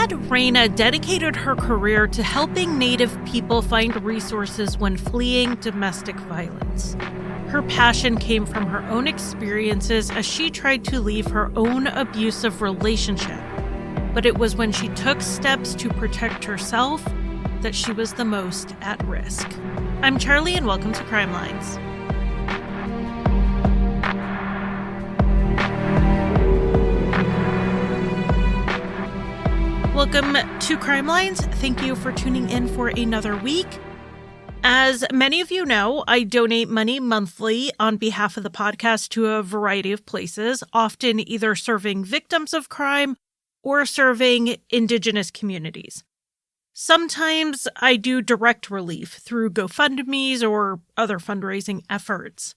Janett Reyna dedicated her career to helping Native people find resources when fleeing domestic violence. Her passion came from her own experiences as she tried to leave her own abusive relationship. But it was when she took steps to protect herself that she was the most at risk. I'm Charlie, and welcome to Crime Lines. Welcome to Crime Lines. Thank you for tuning in for another week. As many of you know, I donate money monthly on behalf of the podcast to a variety of places, often either serving victims of crime or serving Indigenous communities. Sometimes I do direct relief through GoFundMes or other fundraising efforts.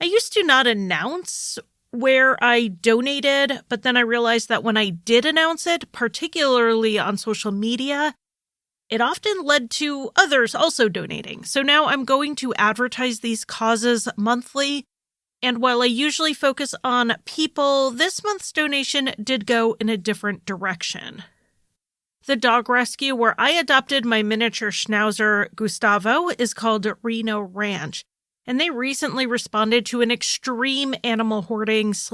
I used to not announce where I donated, but then I realized that when I did announce it, particularly on social media, it often led to others also donating. So now I'm going to advertise these causes monthly. And while I usually focus on people, this month's donation did go in a different direction. The dog rescue where I adopted my miniature schnauzer, Gustavo, is called Reno Ranch. And they recently responded to an extreme animal hoarding /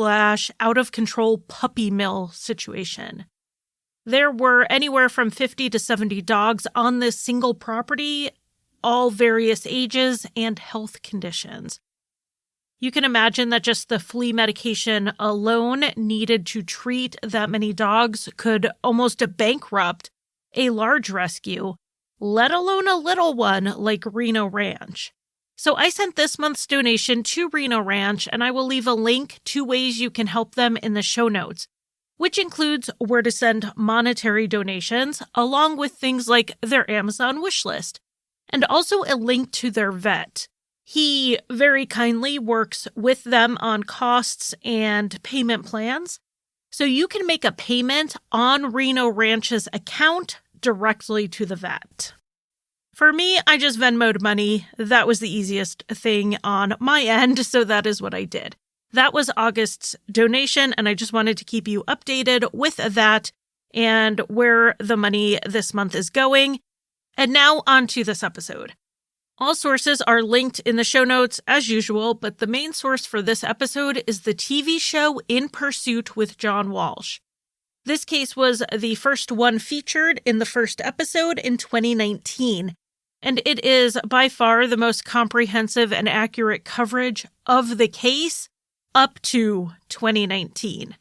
out-of-control puppy mill situation. There were anywhere from 50 to 70 dogs on this single property, all various ages and health conditions. You can imagine that just the flea medication alone needed to treat that many dogs could almost bankrupt a large rescue, let alone a little one like Reno Ranch. So I sent this month's donation to Reno Ranch, and I will leave a link to ways you can help them in the show notes, which includes where to send monetary donations, along with things like their Amazon wish list, and also a link to their vet. He very kindly works with them on costs and payment plans, so you can make a payment on Reno Ranch's account directly to the vet. For me, I just Venmo'd money. That was the easiest thing on my end, so that is what I did. That was August's donation, and I just wanted to keep you updated with that and where the money this month is going. And now on to this episode. All sources are linked in the show notes as usual, but the main source for this episode is the TV show In Pursuit with John Walsh. This case was the first one featured in the first episode in 2019. And it is by far the most comprehensive and accurate coverage of the case up to 2019.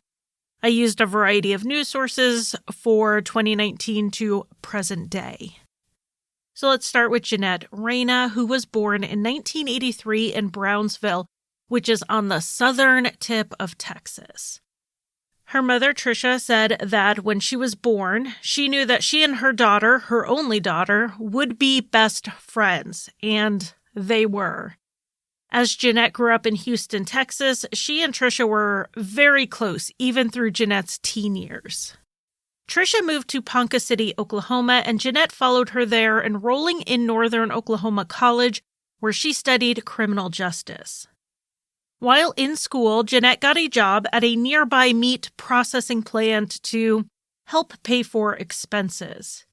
I used a variety of news sources for 2019 to present day. So let's start with Janett Reyna, who was born in 1983 in Brownsville, which is on the southern tip of Texas. Her mother, Tricia, said that when she was born, she knew that she and her daughter, her only daughter, would be best friends, and they were. As Janett grew up in Houston, Texas, she and Tricia were very close, even through Janett's teen years. Tricia moved to Ponca City, Oklahoma, and Janett followed her there, enrolling in Northern Oklahoma College, where she studied criminal justice. While in school, Janett got a job at a nearby meat processing plant to help pay for expenses.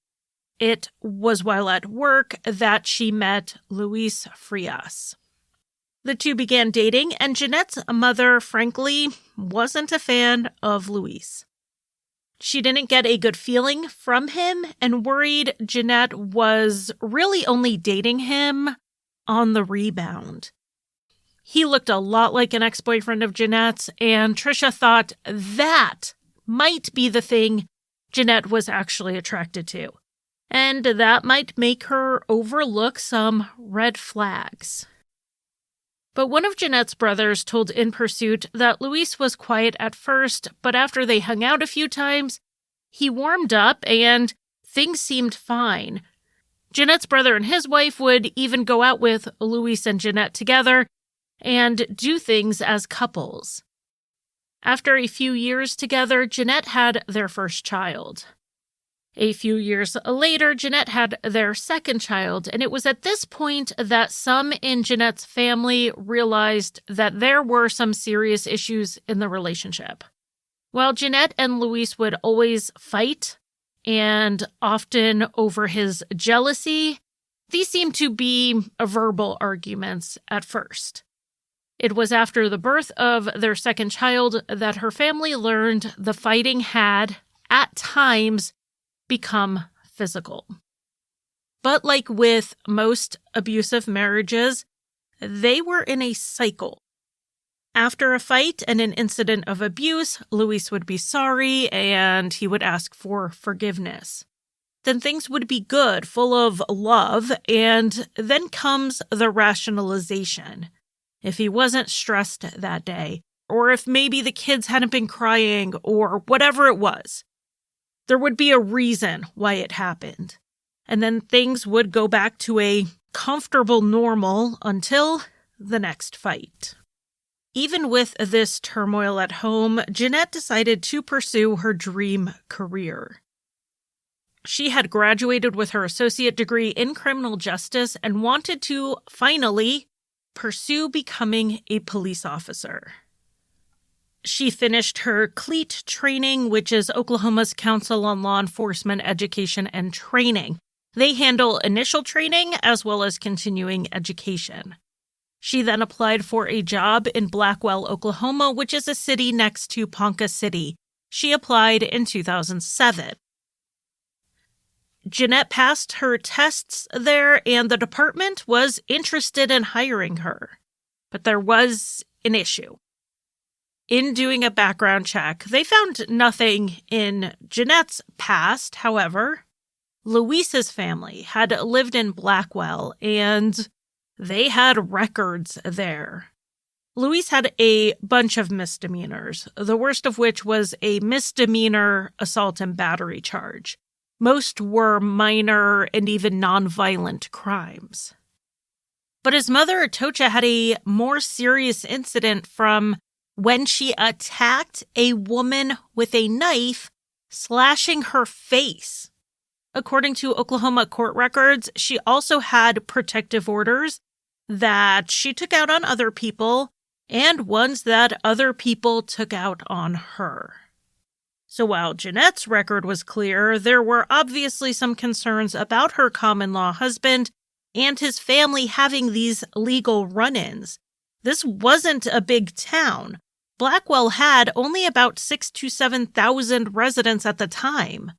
It was while at work that she met Luis Frias. The two began dating, and Janett's mother, frankly, wasn't a fan of Luis. She didn't get a good feeling from him and worried Janett was really only dating him on the rebound. He looked a lot like an ex-boyfriend of Janett's, and Tricia thought that might be the thing Janett was actually attracted to. And that might make her overlook some red flags. But one of Janett's brothers told In Pursuit that Luis was quiet at first, but after they hung out a few times, he warmed up and things seemed fine. Janett's brother and his wife would even go out with Luis and Janett together and do things as couples. After a few years together, Janett had their first child. A few years later, Janett had their second child, and it was at this point that some in Janett's family realized that there were some serious issues in the relationship. While Janett and Luis would always fight, and often over his jealousy. These seemed to be verbal arguments at first. It was after the birth of their second child that her family learned the fighting had, at times, become physical. But like with most abusive marriages, they were in a cycle. After a fight and an incident of abuse, Luis would be sorry and he would ask for forgiveness. Then things would be good, full of love, and then comes the rationalization. If he wasn't stressed that day, or if maybe the kids hadn't been crying, or whatever it was, there would be a reason why it happened. And then things would go back to a comfortable normal until the next fight. Even with this turmoil at home, Janett decided to pursue her dream career. She had graduated with her associate degree in criminal justice and wanted to finally pursue becoming a police officer. She finished her CLEAT training, which is Oklahoma's Council on Law Enforcement Education and Training. They handle initial training as well as continuing education. She then applied for a job in Blackwell, Oklahoma, which is a city next to Ponca City. She applied in 2007. Janett passed her tests there, and the department was interested in hiring her. But there was an issue. In doing a background check, they found nothing in Janett's past. However, Luis's family had lived in Blackwell, and they had records there. Luis had a bunch of misdemeanors, the worst of which was a misdemeanor assault and battery charge. Most were minor and even nonviolent crimes. But his mother, Atocha, had a more serious incident from when she attacked a woman with a knife, slashing her face. According to Oklahoma court records, she also had protective orders that she took out on other people and ones that other people took out on her. So while Janett's record was clear, there were obviously some concerns about her common-law husband and his family having these legal run-ins. This wasn't a big town. Blackwell had only about 6,000 to 7,000 residents at the time.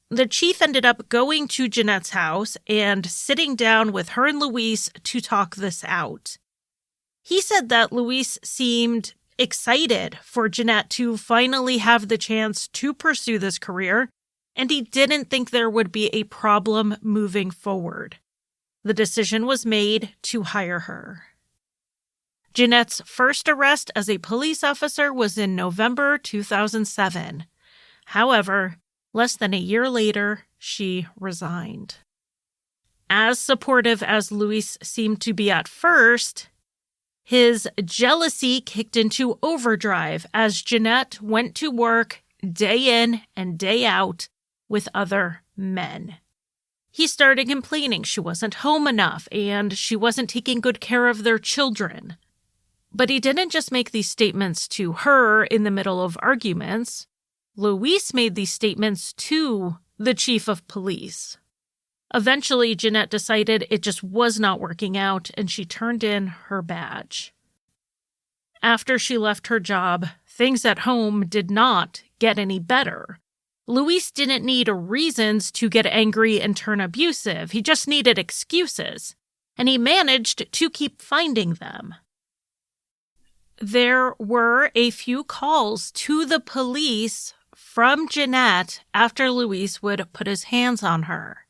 The chief ended up going to Janett's house and sitting down with her and Luis to talk this out. He said that Luis seemed excited for Janett to finally have the chance to pursue this career, and he didn't think there would be a problem moving forward. The decision was made to hire her. Janett's first arrest as a police officer was in November 2007. However, less than a year later, she resigned. As supportive as Luis seemed to be at first, his jealousy kicked into overdrive as Janett went to work day in and day out with other men. He started complaining she wasn't home enough and she wasn't taking good care of their children. But he didn't just make these statements to her in the middle of arguments. Luis made these statements to the chief of police. Eventually, Janett decided it just was not working out, and she turned in her badge. After she left her job, things at home did not get any better. Luis didn't need reasons to get angry and turn abusive. He just needed excuses, and he managed to keep finding them. There were a few calls to the police from Janett after Luis would put his hands on her.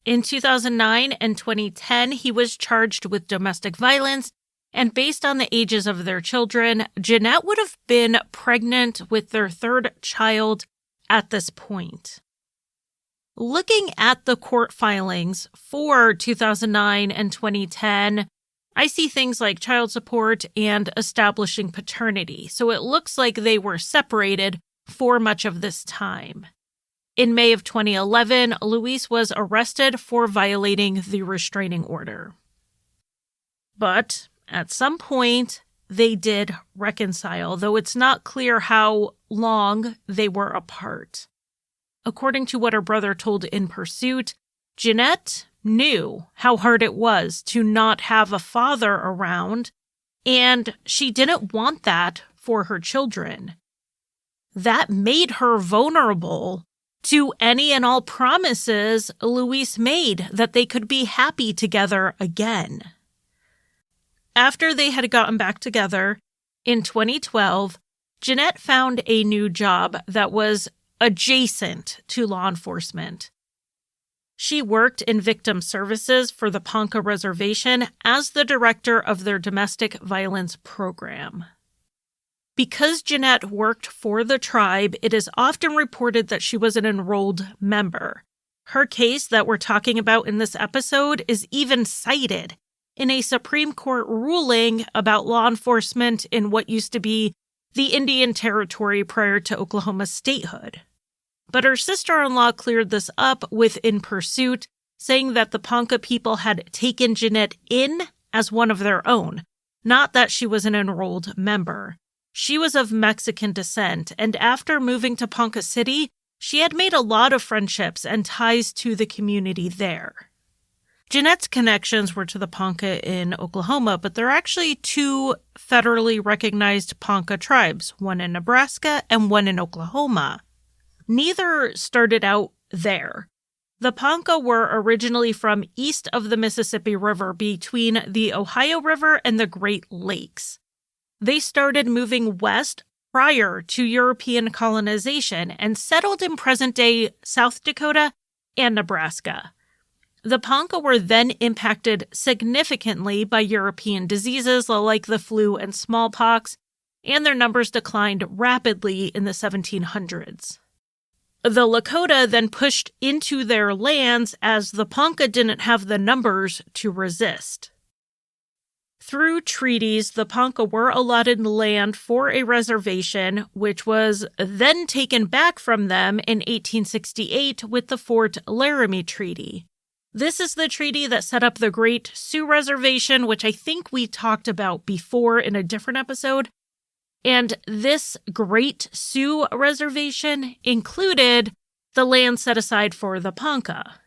In 2009 and 2010, he was charged with domestic violence, and based on the ages of their children, Janett would have been pregnant with their third child at this point. Looking at the court filings for 2009 and 2010, I see things like child support and establishing paternity, so it looks like they were separated for much of this time. In May of 2011, Luis was arrested for violating the restraining order. But at some point, they did reconcile, though it's not clear how long they were apart. According to what her brother told In Pursuit, Janett knew how hard it was to not have a father around, and she didn't want that for her children. That made her vulnerable to any and all promises Luis made that they could be happy together again. After they had gotten back together, in 2012, Janett found a new job that was adjacent to law enforcement. She worked in victim services for the Ponca Reservation as the director of their domestic violence program. Because Janett worked for the tribe, it is often reported that she was an enrolled member. Her case that we're talking about in this episode is even cited in a Supreme Court ruling about law enforcement in what used to be the Indian Territory prior to Oklahoma's statehood. But her sister-in-law cleared this up with In Pursuit, saying that the Ponca people had taken Janett in as one of their own, not that she was an enrolled member. She was of Mexican descent, and after moving to Ponca City, she had made a lot of friendships and ties to the community there. Janett's connections were to the Ponca in Oklahoma, but there are actually two federally recognized Ponca tribes, one in Nebraska and one in Oklahoma. Neither started out there. The Ponca were originally from east of the Mississippi River between the Ohio River and the Great Lakes. They started moving west prior to European colonization and settled in present-day South Dakota and Nebraska. The Ponca were then impacted significantly by European diseases like the flu and smallpox, and their numbers declined rapidly in the 1700s. The Lakota then pushed into their lands as the Ponca didn't have the numbers to resist. Through treaties, the Ponca were allotted land for a reservation, which was then taken back from them in 1868 with the Fort Laramie Treaty. This is the treaty that set up the Great Sioux Reservation, which I think we talked about before in a different episode. And this Great Sioux Reservation included the land set aside for the Ponca.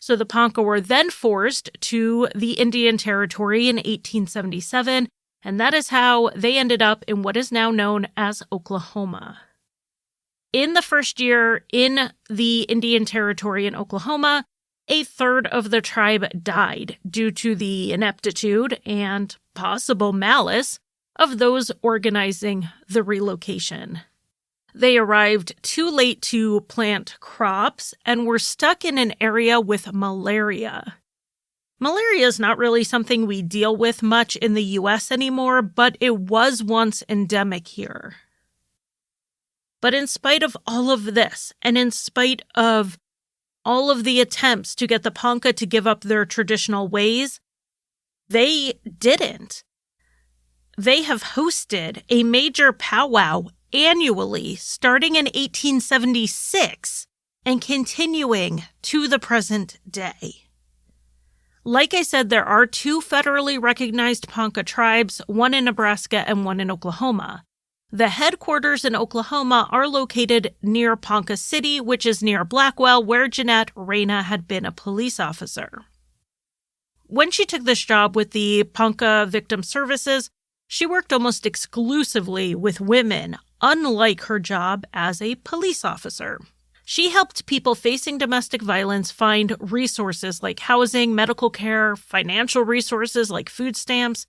So the Ponca were then forced to the Indian Territory in 1877, and that is how they ended up in what is now known as Oklahoma. In the first year in the Indian Territory in Oklahoma, a third of the tribe died due to the ineptitude and possible malice of those organizing the relocation. They arrived too late to plant crops and were stuck in an area with malaria. Malaria is not really something we deal with much in the U.S. anymore, but it was once endemic here. But in spite of all of this, and in spite of all of the attempts to get the Ponca to give up their traditional ways, they didn't. They have hosted a major powwow annually starting in 1876 and continuing to the present day. Like I said, there are two federally recognized Ponca tribes, one in Nebraska and one in Oklahoma. The headquarters in Oklahoma are located near Ponca City, which is near Blackwell, where Janett Reyna had been a police officer. When she took this job with the Ponca Victim Services, she worked almost exclusively with women, unlike her job as a police officer. She helped people facing domestic violence find resources like housing, medical care, financial resources like food stamps,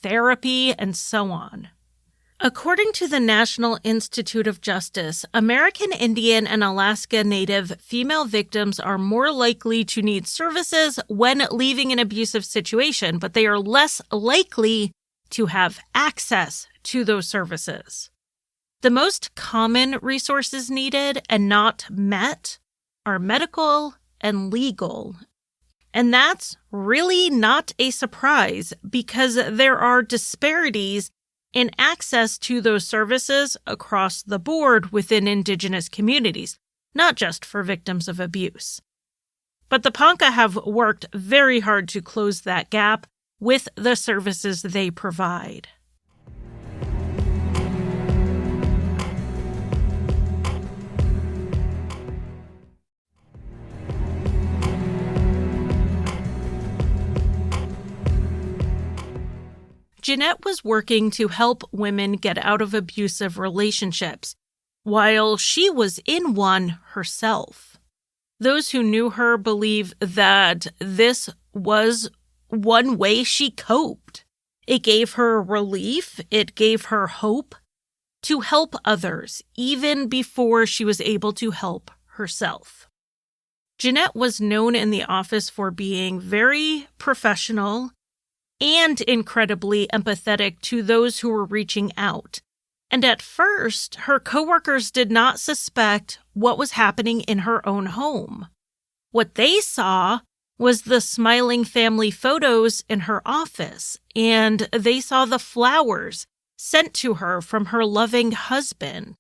therapy, and so on. According to the National Institute of Justice, American Indian and Alaska Native female victims are more likely to need services when leaving an abusive situation, but they are less likely to have access to those services. The most common resources needed and not met are medical and legal. And that's really not a surprise because there are disparities in access to those services across the board within Indigenous communities, not just for victims of abuse. But the Ponca have worked very hard to close that gap with the services they provide. Janett was working to help women get out of abusive relationships, while she was in one herself. Those who knew her believe that this was one way she coped. It gave her relief, it gave her hope to help others, even before she was able to help herself. Janett was known in the office for being very professional and incredibly empathetic to those who were reaching out. And at first, her coworkers did not suspect what was happening in her own home. What they saw was the smiling family photos in her office, and they saw the flowers sent to her from her loving husband.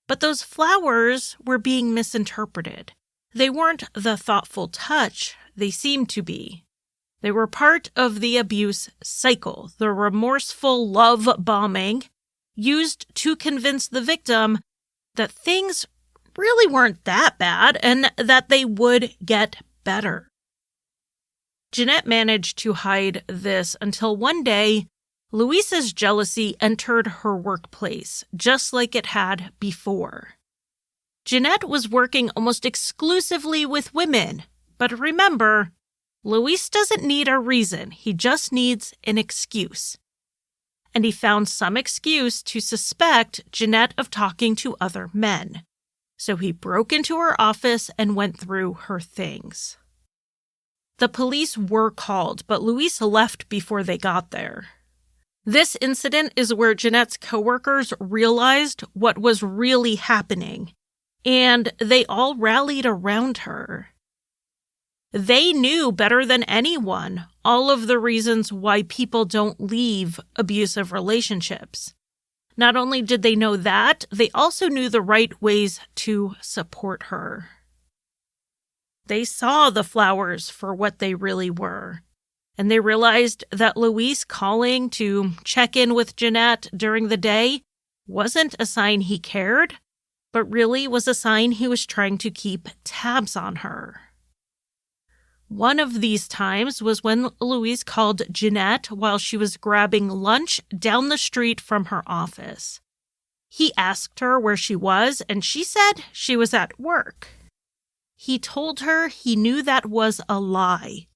But those flowers were being misinterpreted. They weren't the thoughtful touch they seemed to be. They were part of the abuse cycle, the remorseful love bombing used to convince the victim that things really weren't that bad and that they would get better. Janett managed to hide this until one day, Luis's jealousy entered her workplace, just like it had before. Janett was working almost exclusively with women, but remember, Luis doesn't need a reason, he just needs an excuse. And he found some excuse to suspect Janett of talking to other men. So he broke into her office and went through her things. The police were called, but Luis left before they got there. This incident is where Janett's coworkers realized what was really happening, and they all rallied around her. They knew better than anyone all of the reasons why people don't leave abusive relationships. Not only did they know that, they also knew the right ways to support her. They saw the flowers for what they really were, and they realized that Luis calling to check in with Janett during the day wasn't a sign he cared, but really was a sign he was trying to keep tabs on her. One of these times was when Luis called Janett while she was grabbing lunch down the street from her office. He asked her where she was, and she said she was at work. He told her he knew that was a lie,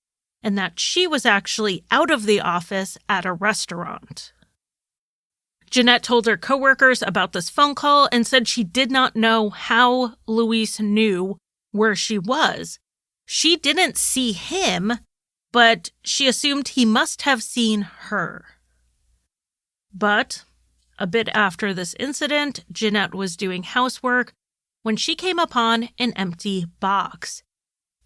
and that she was actually out of the office at a restaurant. Janett told her coworkers about this phone call and said she did not know how Luis knew where she was. She didn't see him, but she assumed he must have seen her. But a bit after this incident, Janett was doing housework when she came upon an empty box.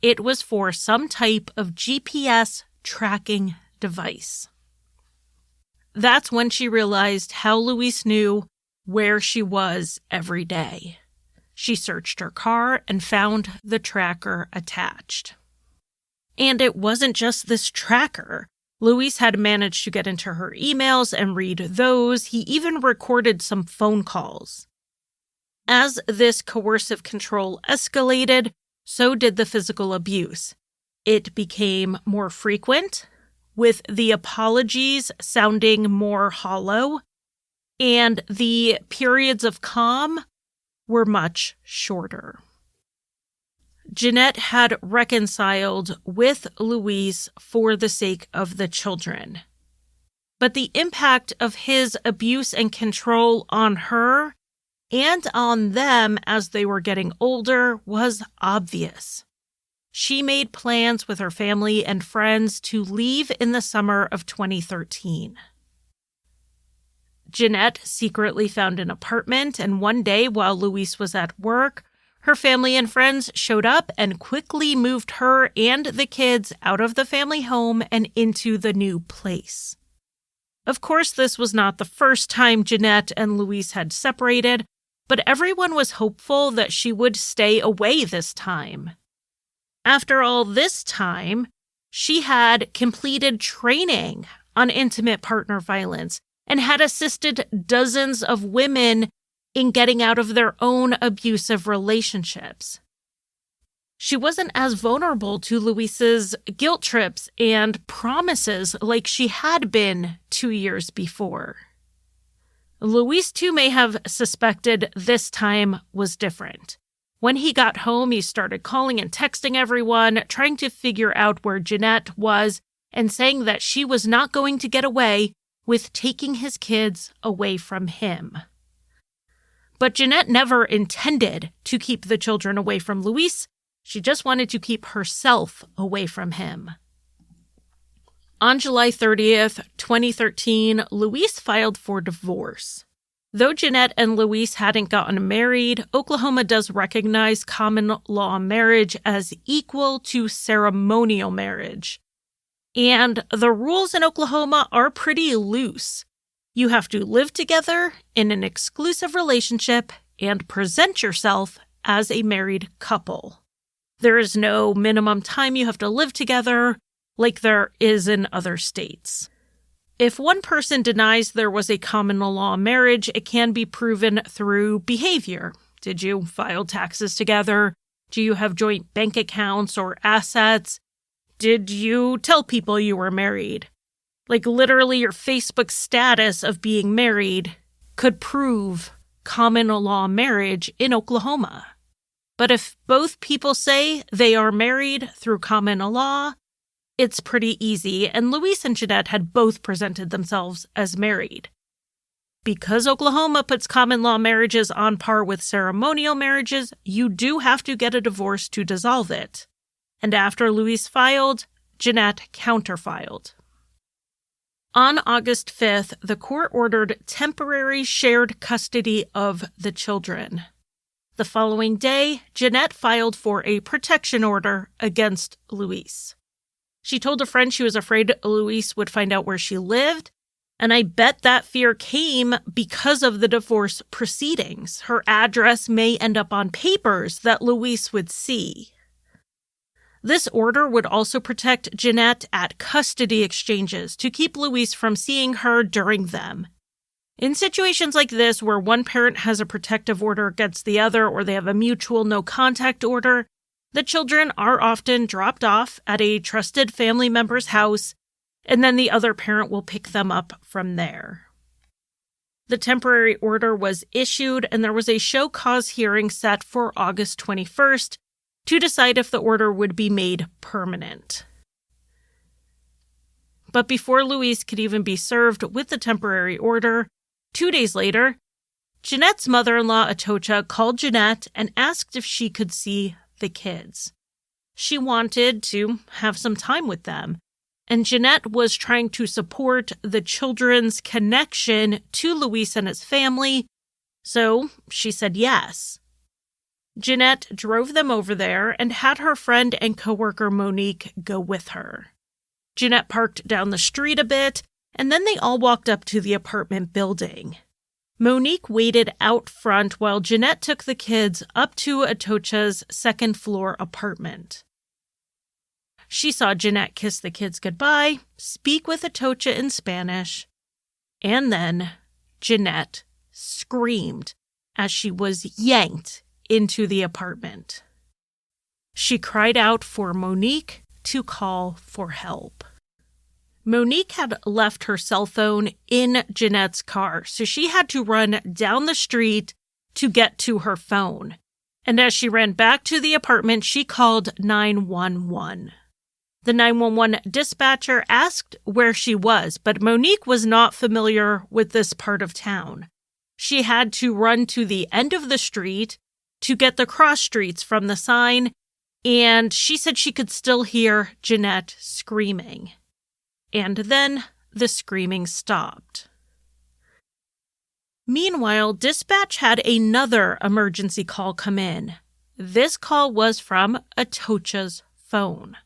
It was for some type of GPS tracking device. That's when she realized how Luis knew where she was every day. She searched her car and found the tracker attached. And it wasn't just this tracker. Luis had managed to get into her emails and read those. He even recorded some phone calls. As this coercive control escalated, so did the physical abuse. It became more frequent, with the apologies sounding more hollow, and the periods of calm were much shorter. Janett had reconciled with Luis for the sake of the children. But the impact of his abuse and control on her and on them as they were getting older was obvious. She made plans with her family and friends to leave in the summer of 2013. Janett secretly found an apartment, and one day while Luis was at work, her family and friends showed up and quickly moved her and the kids out of the family home and into the new place. Of course, this was not the first time Janett and Luis had separated, but everyone was hopeful that she would stay away this time. After all this time, she had completed training on intimate partner violence and had assisted dozens of women in getting out of their own abusive relationships. She wasn't as vulnerable to Luis's guilt trips and promises like she had been 2 years before. Luis, too, may have suspected this time was different. When he got home, he started calling and texting everyone, trying to figure out where Janett was and saying that she was not going to get away with taking his kids away from him. But Janett never intended to keep the children away from Luis. She just wanted to keep herself away from him. On July 30th, 2013, Luis filed for divorce. Though Janett and Luis hadn't gotten married, Oklahoma does recognize common law marriage as equal to ceremonial marriage. And the rules in Oklahoma are pretty loose. You have to live together in an exclusive relationship and present yourself as a married couple. There is no minimum time you have to live together like there is in other states. If one person denies there was a common law marriage, it can be proven through behavior. Did you file taxes together? Do you have joint bank accounts or assets? Did you tell people you were married? Like literally your Facebook status of being married could prove common law marriage in Oklahoma. But if both people say they are married through common law, it's pretty easy, and Luis and Janett had both presented themselves as married. Because Oklahoma puts common law marriages on par with ceremonial marriages, you do have to get a divorce to dissolve it. And after Luis filed, Janett counterfiled. On August 5th, the court ordered temporary shared custody of the children. The following day, Janett filed for a protection order against Luis. She told a friend she was afraid Luis would find out where she lived, and I bet that fear came because of the divorce proceedings. Her address may end up on papers that Luis would see. This order would also protect Janett at custody exchanges to keep Luis from seeing her during them. In situations like this, where one parent has a protective order against the other or they have a mutual no-contact order, the children are often dropped off at a trusted family member's house, and then the other parent will pick them up from there. The temporary order was issued, and there was a show cause hearing set for August 21st to decide if the order would be made permanent. But before Luis could even be served with the temporary order, 2 days later, Janett's mother-in-law, Atocha, called Janett and asked if she could see the kids. She wanted to have some time with them, and Janett was trying to support the children's connection to Luis and his family, so she said yes. Janett drove them over there and had her friend and coworker Monique go with her. Janett parked down the street a bit, and then they all walked up to the apartment building. Monique waited out front while Janett took the kids up to Atocha's second-floor apartment. She saw Janett kiss the kids goodbye, speak with Atocha in Spanish, and then Janett screamed as she was yanked into the apartment. She cried out for Monique to call for help. Monique had left her cell phone in Janett's car, so she had to run down the street to get to her phone. And as she ran back to the apartment, she called 911. The 911 dispatcher asked where she was, but Monique was not familiar with this part of town. She had to run to the end of the street to get the cross streets from the sign, and she said she could still hear Janett screaming. And then the screaming stopped. Meanwhile, dispatch had another emergency call come in. This call was from Atocha's phone.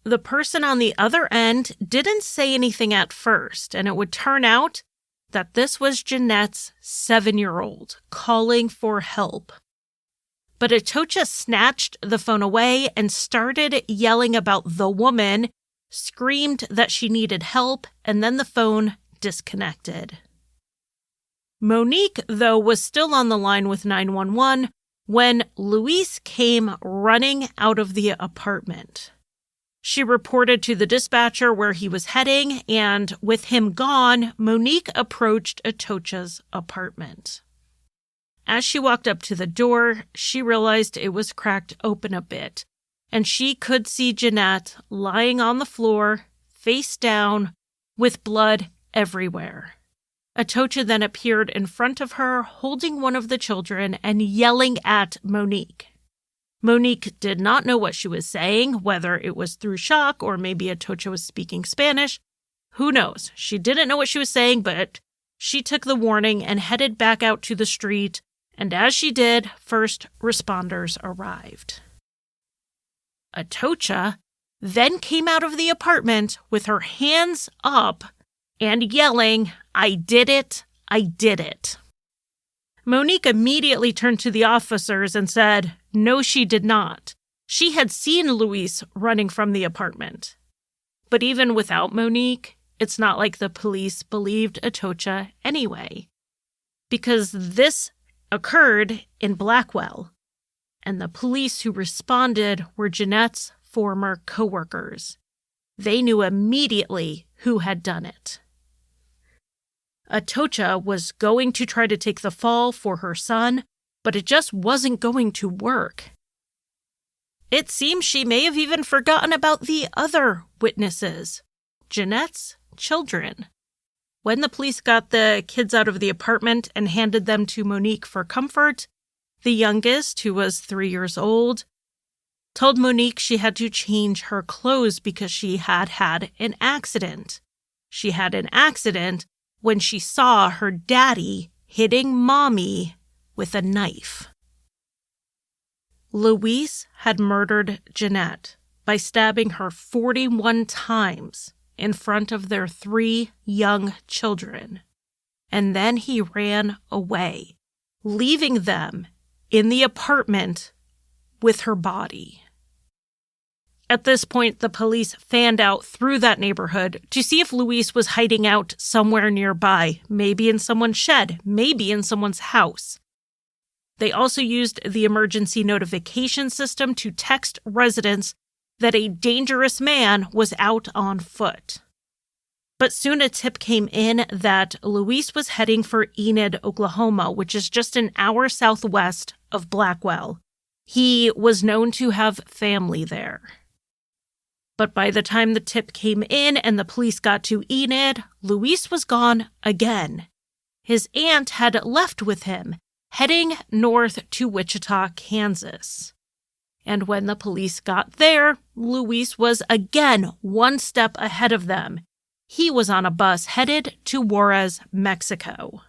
The person on the other end didn't say anything at first, and it would turn out that this was Janett's 7-year-old calling for help. But Atocha snatched the phone away and started yelling about the woman, screamed that she needed help, and then the phone disconnected. Monique, though, was still on the line with 911, when Luis came running out of the apartment. She reported to the dispatcher where he was heading, and with him gone, Monique approached Atocha's apartment. As she walked up to the door, she realized it was cracked open a bit, and she could see Janett lying on the floor, face down, with blood everywhere. Atocha then appeared in front of her, holding one of the children and yelling at Monique. Monique did not know what she was saying, whether it was through shock or maybe Atocha was speaking Spanish. Who knows? She didn't know what she was saying, but she took the warning and headed back out to the street, and as she did, first responders arrived. Atocha then came out of the apartment with her hands up and yelling, "I did it, I did it." Monique immediately turned to the officers and said, no, she did not. She had seen Luis running from the apartment. But even without Monique, it's not like the police believed Atocha anyway, because this occurred in Blackwell, and the police who responded were Janett's former coworkers. They knew immediately who had done it. Atocha was going to try to take the fall for her son, but it just wasn't going to work. It seems she may have even forgotten about the other witnesses, Janett's children. When the police got the kids out of the apartment and handed them to Monique for comfort, the youngest, who was 3 years old, told Monique she had to change her clothes because she had had an accident. She had an accident when she saw her daddy hitting mommy with a knife. Luis had murdered Janett by stabbing her 41 times in front of their 3 young children, and then he ran away, leaving them in the apartment with her body. At this point, the police fanned out through that neighborhood to see if Luis was hiding out somewhere nearby, maybe in someone's shed, maybe in someone's house. They also used the emergency notification system to text residents that a dangerous man was out on foot. But soon a tip came in that Luis was heading for Enid, Oklahoma, which is just an hour southwest of Blackwell. He was known to have family there. But by the time the tip came in and the police got to Enid, Luis was gone again. His aunt had left with him, heading north to Wichita, Kansas. And when the police got there, Luis was again one step ahead of them. He was on a bus headed to Juarez, Mexico.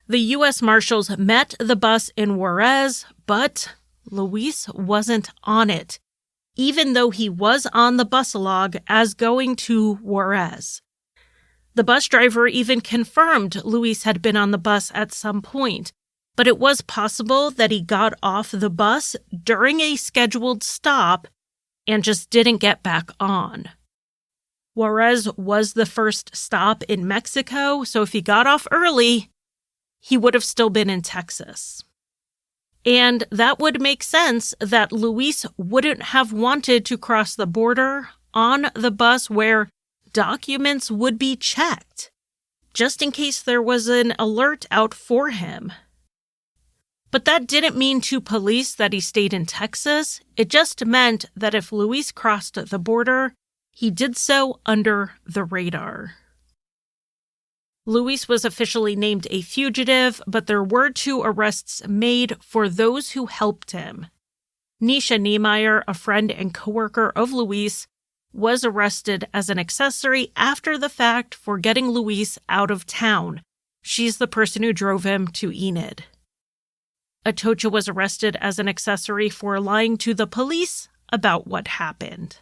The U.S. Marshals met the bus in Juarez, but Luis wasn't on it, even though he was on the bus log as going to Juarez. The bus driver even confirmed Luis had been on the bus at some point, but it was possible that he got off the bus during a scheduled stop and just didn't get back on. Juarez was the first stop in Mexico, so if he got off early, he would have still been in Texas. And that would make sense that Luis wouldn't have wanted to cross the border on the bus where documents would be checked, just in case there was an alert out for him. But that didn't mean to police that he stayed in Texas. It just meant that if Luis crossed the border, he did so under the radar. Luis was officially named a fugitive, but there were 2 arrests made for those who helped him. Nisha Niemeyer, a friend and coworker of Luis, was arrested as an accessory after the fact for getting Luis out of town. She's the person who drove him to Enid. Atocha was arrested as an accessory for lying to the police about what happened.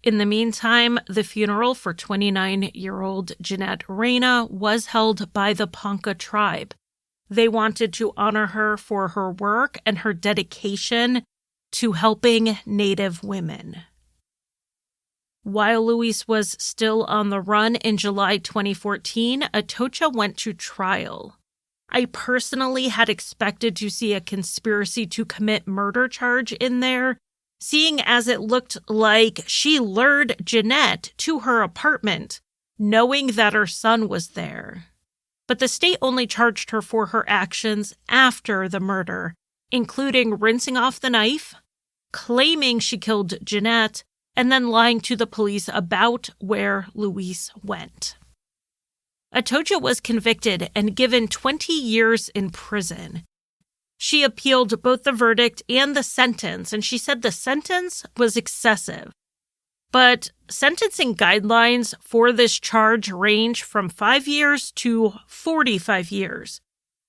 In the meantime, the funeral for 29-year-old Janett Reyna was held by the Ponca tribe. They wanted to honor her for her work and her dedication to helping Native women. While Luis was still on the run in July 2014, Atocha went to trial. I personally had expected to see a conspiracy to commit murder charge in there, seeing as it looked like she lured Janett to her apartment, knowing that her son was there. But the state only charged her for her actions after the murder, including rinsing off the knife, claiming she killed Janett, and then lying to the police about where Luis went. Atocha was convicted and given 20 years in prison. She appealed both the verdict and the sentence, and she said the sentence was excessive. But sentencing guidelines for this charge range from 5 years to 45 years.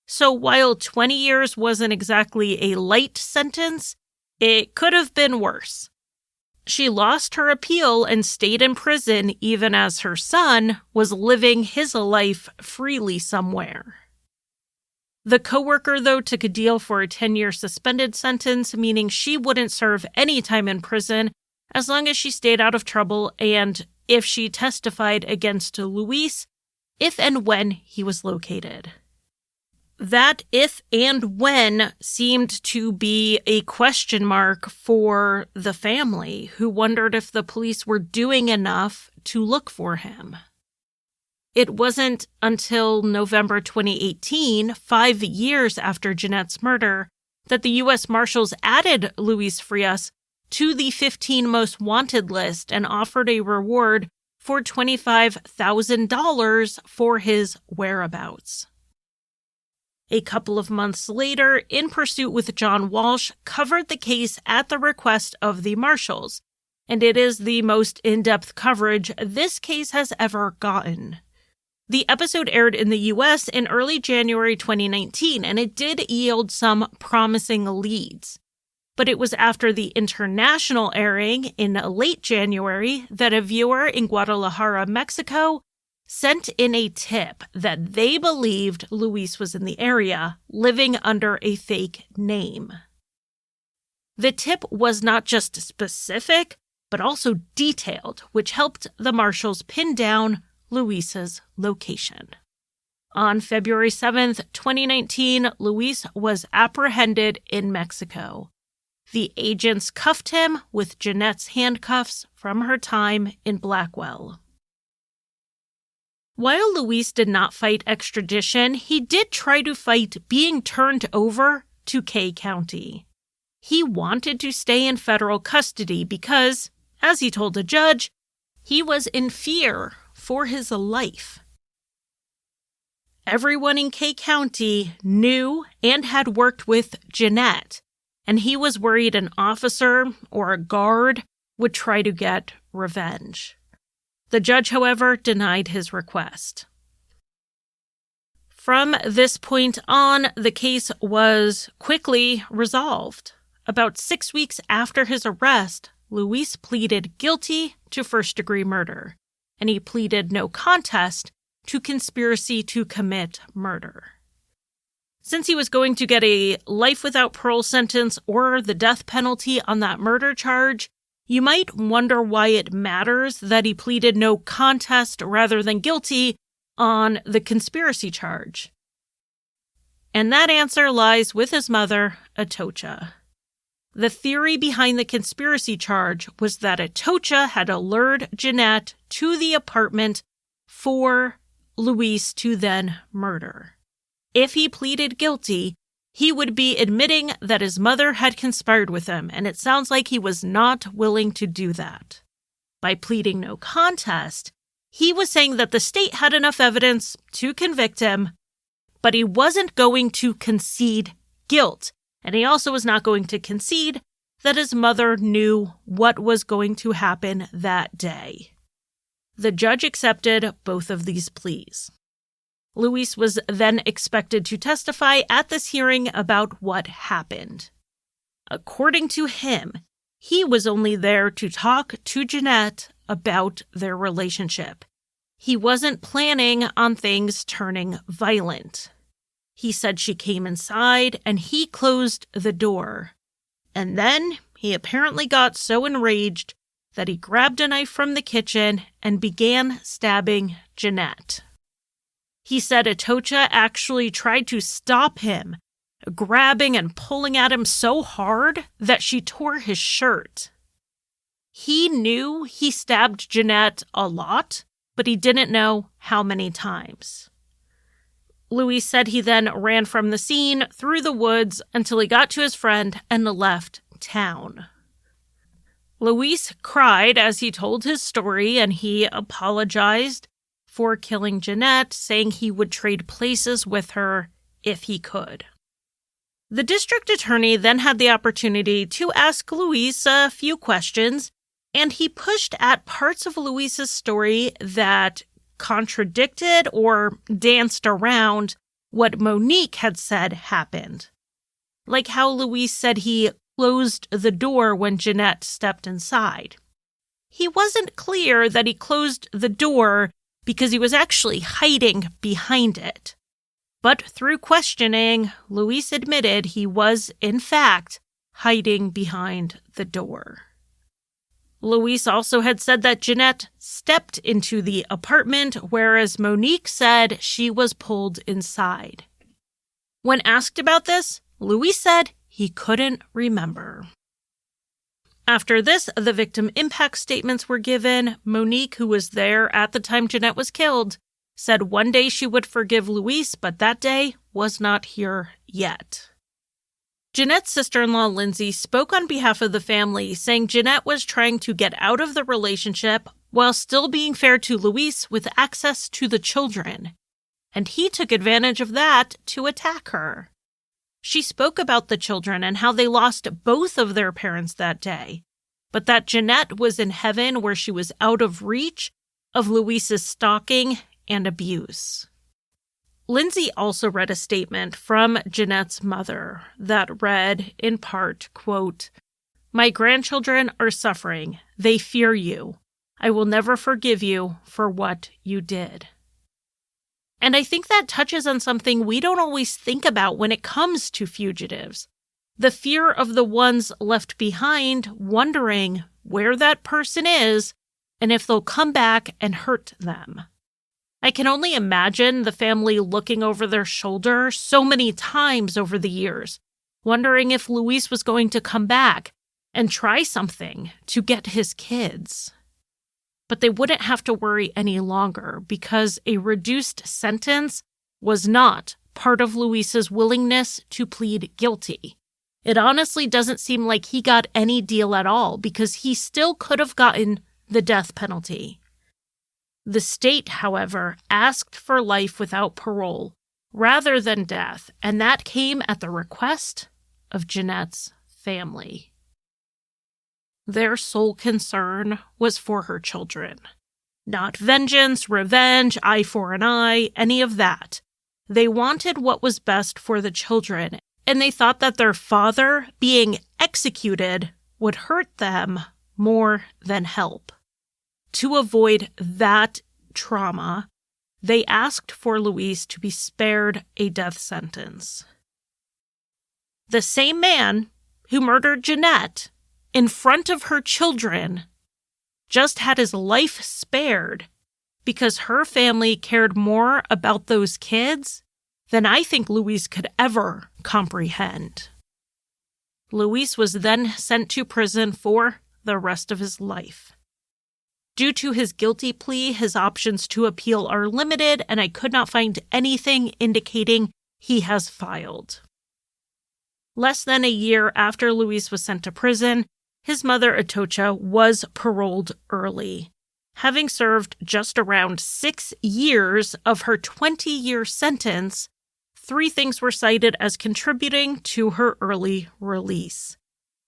So while 20 years wasn't exactly a light sentence, it could have been worse. She lost her appeal and stayed in prison even as her son was living his life freely somewhere. The coworker, though, took a deal for a 10-year suspended sentence, meaning she wouldn't serve any time in prison as long as she stayed out of trouble and if she testified against Luis, if and when he was located. That if and when seemed to be a question mark for the family, who wondered if the police were doing enough to look for him. It wasn't until November 2018, 5 years after Janett's murder, that the U.S. Marshals added Luis Frias to the 15 most wanted list and offered a reward for $25,000 for his whereabouts. A couple of months later, In Pursuit with John Walsh covered the case at the request of the Marshals, and it is the most in-depth coverage this case has ever gotten. The episode aired in the U.S. in early January 2019, and it did yield some promising leads. But it was after the international airing in late January that a viewer in Guadalajara, Mexico, sent in a tip that they believed Luis was in the area, living under a fake name. The tip was not just specific, but also detailed, which helped the Marshals pin down Luis's location. On February 7th, 2019, Luis was apprehended in Mexico. The agents cuffed him with Janett's handcuffs from her time in Blackwell. While Luis did not fight extradition, he did try to fight being turned over to Kay County. He wanted to stay in federal custody because, as he told a judge, he was in fear for his life. Everyone in Kay County knew and had worked with Janett, and he was worried an officer or a guard would try to get revenge. The judge, however, denied his request. From this point on, the case was quickly resolved. About 6 weeks after his arrest, Luis pleaded guilty to first-degree murder, and he pleaded no contest to conspiracy to commit murder. Since he was going to get a life without parole sentence or the death penalty on that murder charge, you might wonder why it matters that he pleaded no contest rather than guilty on the conspiracy charge. And that answer lies with his mother, Atocha. The theory behind the conspiracy charge was that Atocha had lured Janett to the apartment for Luis to then murder. If he pleaded guilty, he would be admitting that his mother had conspired with him, and it sounds like he was not willing to do that. By pleading no contest, he was saying that the state had enough evidence to convict him, but he wasn't going to concede guilt, and he also was not going to concede that his mother knew what was going to happen that day. The judge accepted both of these pleas. Luis was then expected to testify at this hearing about what happened. According to him, he was only there to talk to Janett about their relationship. He wasn't planning on things turning violent. He said she came inside and he closed the door. And then he apparently got so enraged that he grabbed a knife from the kitchen and began stabbing Janett. He said Atocha actually tried to stop him, grabbing and pulling at him so hard that she tore his shirt. He knew he stabbed Janett a lot, but he didn't know how many times. Luis said he then ran from the scene through the woods until he got to his friend and left town. Luis cried as he told his story, and he apologized for killing Janett, saying he would trade places with her if he could. The district attorney then had the opportunity to ask Luis a few questions, and he pushed at parts of Luis's story that contradicted or danced around what Monique had said happened. Like how Luis said he closed the door when Janett stepped inside. He wasn't clear that he closed the door because he was actually hiding behind it. But through questioning, Luis admitted he was, in fact, hiding behind the door. Luis also had said that Janett stepped into the apartment, whereas Monique said she was pulled inside. When asked about this, Luis said he couldn't remember. After this, the victim impact statements were given. Monique, who was there at the time Janett was killed, said one day she would forgive Luis, but that day was not here yet. Janett's sister-in-law, Lindsay, spoke on behalf of the family, saying Janett was trying to get out of the relationship while still being fair to Luis with access to the children, and he took advantage of that to attack her. She spoke about the children and how they lost both of their parents that day, but that Janett was in heaven where she was out of reach of Luis's stalking and abuse. Lindsay also read a statement from Janett's mother that read, in part, quote, "My grandchildren are suffering. They fear you. I will never forgive you for what you did." And I think that touches on something we don't always think about when it comes to fugitives. The fear of the ones left behind, wondering where that person is and if they'll come back and hurt them. I can only imagine the family looking over their shoulder so many times over the years, wondering if Luis was going to come back and try something to get his kids. But they wouldn't have to worry any longer because a reduced sentence was not part of Luis's willingness to plead guilty. It honestly doesn't seem like he got any deal at all because he still could have gotten the death penalty. The state, however, asked for life without parole rather than death, and that came at the request of Janett's family. Their sole concern was for her children. Not vengeance, revenge, eye for an eye, any of that. They wanted what was best for the children, and they thought that their father being executed would hurt them more than help. To avoid that trauma, they asked for Luis to be spared a death sentence. The same man who murdered Janett in front of her children just had his life spared because her family cared more about those kids than I think Luis could ever comprehend. Luis was then sent to prison for the rest of his life. Due to his guilty plea, his options to appeal are limited, and I could not find anything indicating he has filed. Less than a year after Luis was sent to prison, his mother, Atocha, was paroled early. Having served just around 6 years of her 20-year sentence, 3 things were cited as contributing to her early release.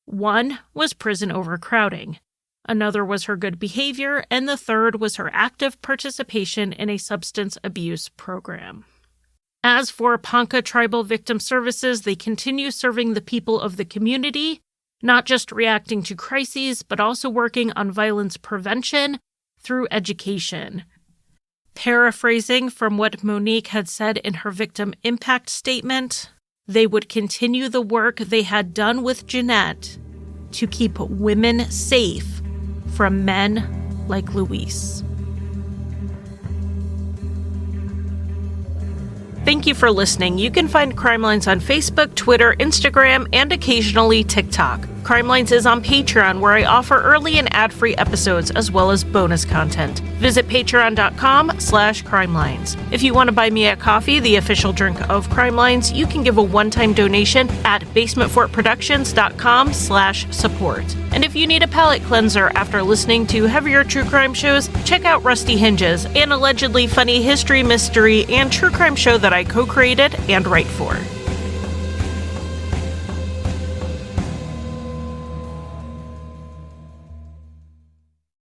1 was prison overcrowding. Another was her good behavior, and the third was her active participation in a substance abuse program. As for Ponca Tribal Victim Services, they continue serving the people of the community, not just reacting to crises, but also working on violence prevention through education. Paraphrasing from what Monique had said in her victim impact statement, they would continue the work they had done with Janett to keep women safe from men like Luis. Thank you for listening. You can find Crime Lines on Facebook, Twitter, Instagram, and occasionally TikTok. Crime Lines is on Patreon, where I offer early and ad-free episodes as well as bonus content. Visit patreon.com/crimelines. If you want to buy me a coffee, the official drink of Crime Lines, you can give a one-time donation at basementfortproductions.com/support. And if you need a palate cleanser after listening to heavier true crime shows, check out Rusty Hinges, an allegedly funny history, mystery, and true crime show that I co-created and write for.